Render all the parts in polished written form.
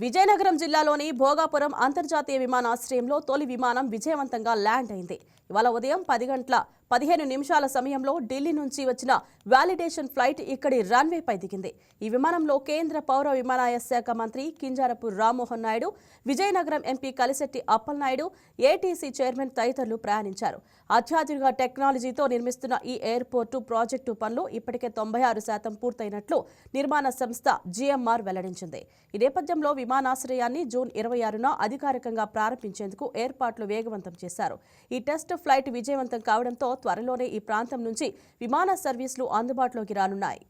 విజయనగరం జిల్లాలోని భోగాపురం అంతర్జాతీయ విమానాశ్రయంలో తొలి విమానం విజయవంతంగా ల్యాండ్ అయింది. ఇవాళ ఉదయం 10:15 సమయంలో ఢిల్లీ నుంచి వచ్చిన వాలిడేషన్ ఫ్లైట్ ఇక్కడి రన్వేపై దిగింది. ఈ విమానంలో కేంద్ర పౌర విమానయాన శాఖ మంత్రి Kinjarapu Rammohan Naidu, Vizianagaram MP Kalisetti Appalanaidu, ATC chairman తదితరులు ప్రయాణించారు. అత్యాధునిక టెక్నాలజీతో నిర్మిస్తున్న ఈ ఎయిర్పోర్టు ప్రాజెక్టు పనులు ఇప్పటికే 96% పూర్తయినట్లు నిర్మాణ సంస్థ జీఎంఆర్ వెల్లడించింది. ఈ నేపథ్యంలో విమానాశ్రయాన్ని జూన్ 26న అధికారికంగా ప్రారంభించేందుకు ఏర్పాట్లు వేగవంతం చేశారు. ఈ టెస్ట్ ఫ్లైట్ విజయవంతం కావడంతో త్వరలోనే ఈ ప్రాంతం నుంచి విమాన సర్వీసులు అందుబాటులోకి రానున్నాయి.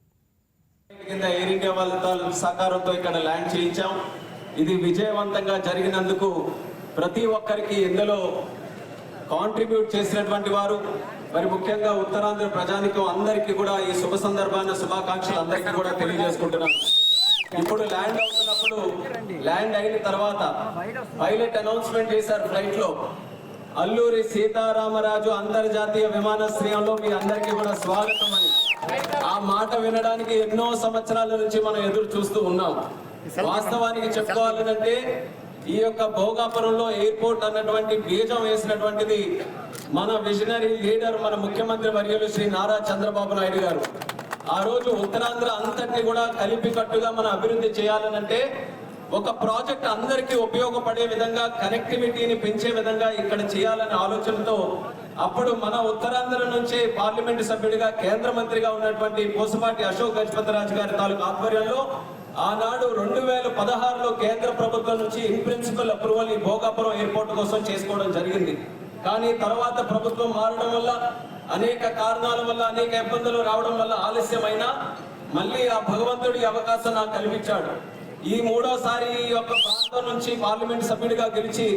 ఎయిర్ ఇండియా వాళ్ళ సహకారంతో ఇక్కడ ల్యాండ్ చేయించాం. ఇది విజయవంతంగా జరిగినందుకు ప్రతి ఒక్కరికి ఇందులో కాంట్రిబ్యూట్ చేసినటువంటి వారు, మరి ముఖ్యంగా ఉత్తరాంధ్ర ప్రజానికం అందరికీ కూడా ఈ శుభ సందర్భాన శుభాకాంక్షలు అందరికీ కూడా తెలియజేసుకుంటున్నాను. ఇప్పుడు ల్యాండ్ అవుతున్నప్పుడు, ల్యాండ్ అయిన తర్వాత పైలట్ అనౌన్స్మెంట్ చేశారు ఫ్లైట్ లో, అల్లూరి సీతారామరాజు అంతర్జాతీయ విమానాశ్రయంలో మీ అందరికీ కూడా స్వాగతం అని. ఆ మాట వినడానికి ఎన్నో సంవత్సరాల నుంచి మనం ఎదురు చూస్తూ ఉన్నాం. వాస్తవానికి చెప్పుకోవాలంటే ఈ యొక్క భోగాపురంలో ఎయిర్పోర్ట్ అన్నటువంటి బీజం వేసినటువంటిది మన విజనరీ లీడర్, మన ముఖ్యమంత్రి వర్యులు శ్రీ నారా చంద్రబాబు నాయుడు గారు. ఆ రోజు ఉత్తరాంధ్ర అంతటిని కూడా కలిపి కట్టుగా మనం అభివృద్ధి చేయాలనంటే ఒక ప్రాజెక్ట్ అందరికీ ఉపయోగపడే విధంగా, కనెక్టివిటీని పెంచే విధంగా ఇక్కడ చేయాలనే ఆలోచనతో అప్పుడు మన ఉత్తరాంధ్ర నుంచే పార్లమెంటు సభ్యుడిగా కేంద్ర మంత్రిగా ఉన్నటువంటి పోసపాటి అశోక్ గజపతిరాజు గారి తాలూకు ఆధ్వర్యంలో ఆనాడు 2016లో కేంద్ర ప్రభుత్వం నుంచి ఇన్ ప్రిన్సిపల్ అప్రూవల్ ఈ భోగాపురం ఎయిర్పోర్ట్ కోసం చేసుకోవడం జరిగింది. కానీ తర్వాత ప్రభుత్వం మారడం వల్ల, అనేక కారణాల వల్ల, అనేక ఇబ్బందులు రావడం వల్ల ఆలస్యమైన మళ్ళీ ఆ భగవంతుడి అవకాశం నాకు కల్పించాడు. ఈ మూడోసారి ఈ యొక్క ప్రాంతం నుంచి పార్లమెంట్ సభ్యుడిగా గెలిచి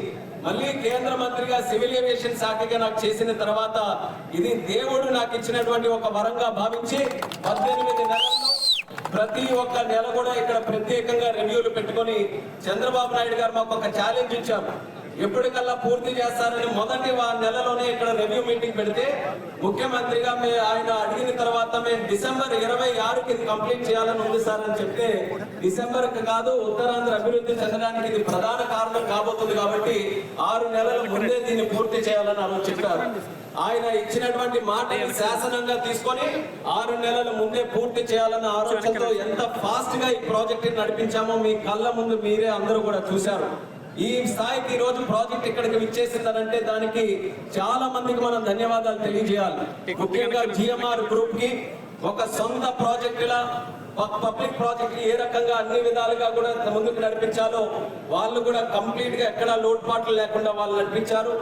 మళ్ళీ కేంద్ర మంత్రిగా సివిల్ ఏవియేషన్ శాఖగా నాకు చేసిన తర్వాత ఇది దేవుడు నాకు ఇచ్చినటువంటి ఒక వరంగా భావించి 18 నెలల్లో ప్రతి ఒక్క నెల కూడా ఇక్కడ ప్రత్యేకంగా రివ్యూలు పెట్టుకొని చంద్రబాబు నాయుడు గారు మాకు ఒక ఛాలెంజ్ ఇచ్చారు. ఎప్పటికల్లా పూర్తి చేస్తారని మొదటి నెలలోనే ఇక్కడ రివ్యూ మీటింగ్ పెడితే ముఖ్యమంత్రిగా ఆయన అడిగిన తర్వాత మేము డిసెంబర్ 26కి ఇది కంప్లీట్ చేయాలని ఉంది సార్ అని చెప్తే, డిసెంబర్కి కాదు ఉత్తరాంధ్ర అభివృద్ధి చెందడానికి ఇది ప్రధాన కారణం కాబోతుంది కాబట్టి 6 నెలల ముందే దీన్ని పూర్తి చేయాలని ఆలోచన చెప్పారు. ఆయన ఇచ్చినటువంటి మాటని శాసనంగా తీసుకొని 6 నెలల ముందే పూర్తి చేయాలన్న ఆలోచనతో ఎంత ఫాస్ట్ గా ఈ ప్రాజెక్ట్ నడిపించామో మీ కళ్ళ ముందు మీరే అందరూ కూడా చూశారు. ఈ స్థాయికి ఈ రోజు ప్రాజెక్ట్ ఇక్కడికి విచ్చేసిందనంటే దానికి చాలా మందికి మనం ధన్యవాదాలు తెలియజేయాలి. ముఖ్యంగా జిఎంఆర్ గ్రూప్ కి ఒక సొంత ప్రాజెక్టులా పబ్లిక్ ప్రాజెక్ట్ ఏ రకంగా అన్ని విధాలుగా కూడా ముందుకు నడిపించాలో వాళ్ళు కూడా కంప్లీట్ గా ఎక్కడా లోటుపాట్లు లేకుండా వాళ్ళు నడిపించారు.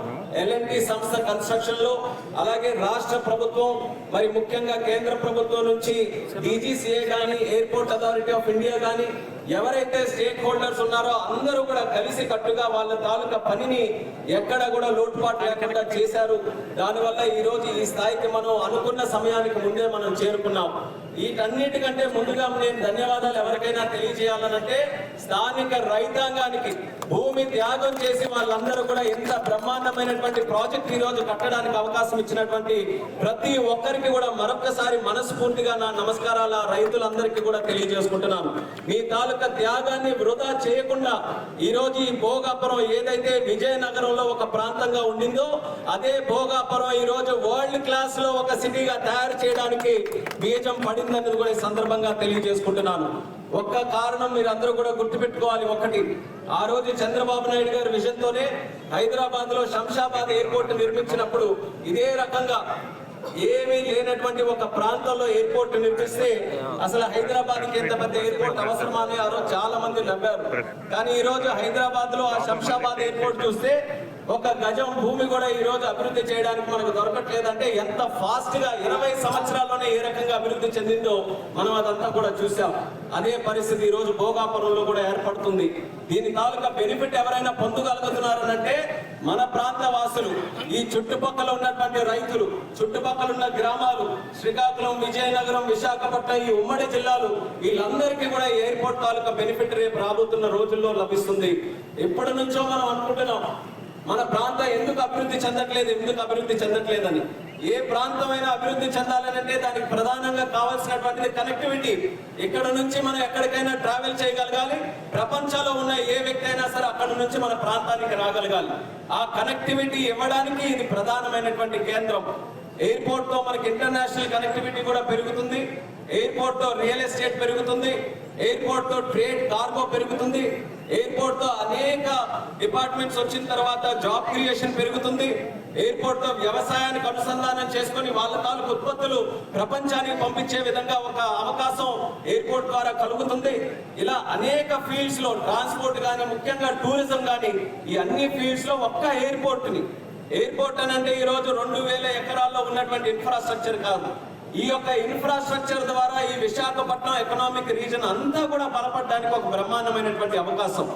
ఎల్ఎన్టీ సంస్థ కన్స్ట్రక్షన్ లో, అలాగే రాష్ట్ర ప్రభుత్వం, మరి ముఖ్యంగా కేంద్ర ప్రభుత్వం నుంచి డీజీసీఏ గానీ, ఎయిర్పోర్ట్ అథారిటీ ఆఫ్ ఇండియా గానీ, ఎవరైతే స్టేక్ హోల్డర్స్ ఉన్నారో అందరూ కూడా కలిసి కట్టుగా వాళ్ళ తాలూకా పనిని ఎక్కడ కూడా లోటుపాటు లేకుండా చేశారు. దానివల్ల ఈ రోజు ఈ స్థాయికి మనం అనుకున్న సమయానికి ముందే మనం చేరుకున్నాం. వీటన్నిటికంటే ముందుగా నేను ధన్యవాదాలు ఎవరికైనా తెలియజేయాలనంటే స్థానిక రైతాంగానికి, భూమి త్యాగం చేసి వాళ్ళందరూ కూడా ఎంత బ్రహ్మాండమైనటువంటి ప్రాజెక్ట్ ఈ రోజు కట్టడానికి అవకాశం ఇచ్చినటువంటి ప్రతి ఒక్కరికి కూడా మరొకసారి మనస్ఫూర్తిగా నా నమస్కారాల రైతులందరికీ కూడా తెలియజేసుకుంటున్నాను. మీ తాలూకా త్యాగాన్ని వృధా చేయకుండా ఈ రోజు ఈ భోగాపురం ఏదైతే విజయనగరంలో ఒక ప్రాంతంగా ఉండిందో అదే భోగాపురం ఈ రోజు వరల్డ్ క్లాస్ లో ఒక సిటీగా తయారు చేయడానికి బీజం పడిందనేది కూడా ఈ సందర్భంగా తెలియజేసుకుంటున్నాను. ఒక్క కారణం మీరు అందరూ కూడా గుర్తుపెట్టుకోవాలి. ఒకటి, ఆ రోజు చంద్రబాబు నాయుడు గారి విజన్ తోనే హైదరాబాద్ లో శంషాబాద్ ఎయిర్పోర్ట్ నిర్మించినప్పుడు ఇదే రకంగా ఏమీ లేనటువంటి ఒక ప్రాంతంలో ఎయిర్పోర్ట్ నిర్మిస్తే అసలు హైదరాబాద్ కి ఎంత పెద్ద ఎయిర్పోర్ట్ అవసరమా అని ఆ రోజు చాలా మంది నవ్వారు. కానీ ఈ రోజు హైదరాబాద్ లో ఆ శంషాబాద్ ఎయిర్పోర్ట్ చూస్తే ఒక గజం భూమి కూడా ఈ రోజు అభివృద్ధి చేయడానికి మనకు దొరకట్లేదంటే ఎంత ఫాస్ట్ గా 20 సంవత్సరాల్లోనే ఏ రకంగా అభివృద్ధి చెందిందో మనం అదంతా కూడా చూసాం. అదే పరిస్థితి ఈ రోజు భోగాపురంలో కూడా ఏర్పడుతుంది. దీని తాలూకా బెనిఫిట్ ఎవరైనా పొందగలుగుతున్నారనంటే మన ప్రాంత వాసులు, ఈ చుట్టుపక్కల ఉన్నటువంటి రైతులు, చుట్టుపక్కల ఉన్న గ్రామాలు, శ్రీకాకుళం, విజయనగరం, విశాఖపట్నం, ఈ ఉమ్మడి జిల్లాలు, వీళ్ళందరికీ కూడా ఎయిర్పోర్ట్ తాలూకా బెనిఫిట్ రేపు రాబోతున్న రోజుల్లో లభిస్తుంది. ఎప్పటి నుంచో మనం అనుకుంటున్నాం మన ప్రాంతం ఎందుకు అభివృద్ధి చెందట్లేదని. ఏ ప్రాంతమైనా అభివృద్ధి చెందాలంటే దానికి ప్రధానంగా కావాల్సినటువంటిది కనెక్టివిటీ. ఇక్కడ నుంచి మనం ఎక్కడికైనా ట్రావెల్ చేయగలగాలి. ప్రపంచంలో ఉన్న ఏ వ్యక్తి అయినా సరే అక్కడ నుంచి మన ప్రాంతానికి రాగలగాలి. ఆ కనెక్టివిటీ ఇవ్వడానికి ఇది ప్రధానమైనటువంటి కేంద్రం. ఎయిర్పోర్ట్ తో మనకి ఇంటర్నేషనల్ కనెక్టివిటీ కూడా పెరుగుతుంది. ఎయిర్పోర్ట్ తో రియల్ ఎస్టేట్ పెరుగుతుంది. ఎయిర్పోర్ట్ తో ట్రేడ్ కార్గో పెరుగుతుంది. ఎయిర్పోర్ట్ తో అనేక డిపార్ట్మెంట్స్ వచ్చిన తర్వాత జాబ్ క్రియేషన్ పెరుగుతుంది. ఎయిర్పోర్ట్ తో వ్యవసాయానికి అనుసంధానం చేసుకొని వాళ్ళ తాలూకు ఉత్పత్తులు ప్రపంచానికి పంపించే విధంగా ఒక అవకాశం ఎయిర్పోర్ట్ ద్వారా కలుగుతుంది. ఇలా అనేక ఫీల్డ్స్ లో ట్రాన్స్పోర్ట్ కానీ, ముఖ్యంగా టూరిజం కానీ, ఈ అన్ని ఫీల్డ్స్ లో ఒక్క ఎయిర్పోర్ట్ అని అంటే ఈ రోజు 2000 ఎకరాల్లో ఉన్నటువంటి ఇన్ఫ్రాస్ట్రక్చర్ కాదు. ఈ యొక్క ఇన్ఫ్రాస్ట్రక్చర్ ద్వారా ఈ విశాఖపట్నం ఎకనామిక్ రీజన్ అంతా కూడా బలపడడానికి ఒక బ్రహ్మాండమైనటువంటి అవకాశం.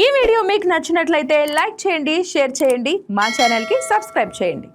ఈ వీడియో మీకు నచ్చినట్లయితే లైక్ చేయండి, షేర్ చేయండి, మా ఛానల్కి సబ్స్క్రైబ్ చేయండి.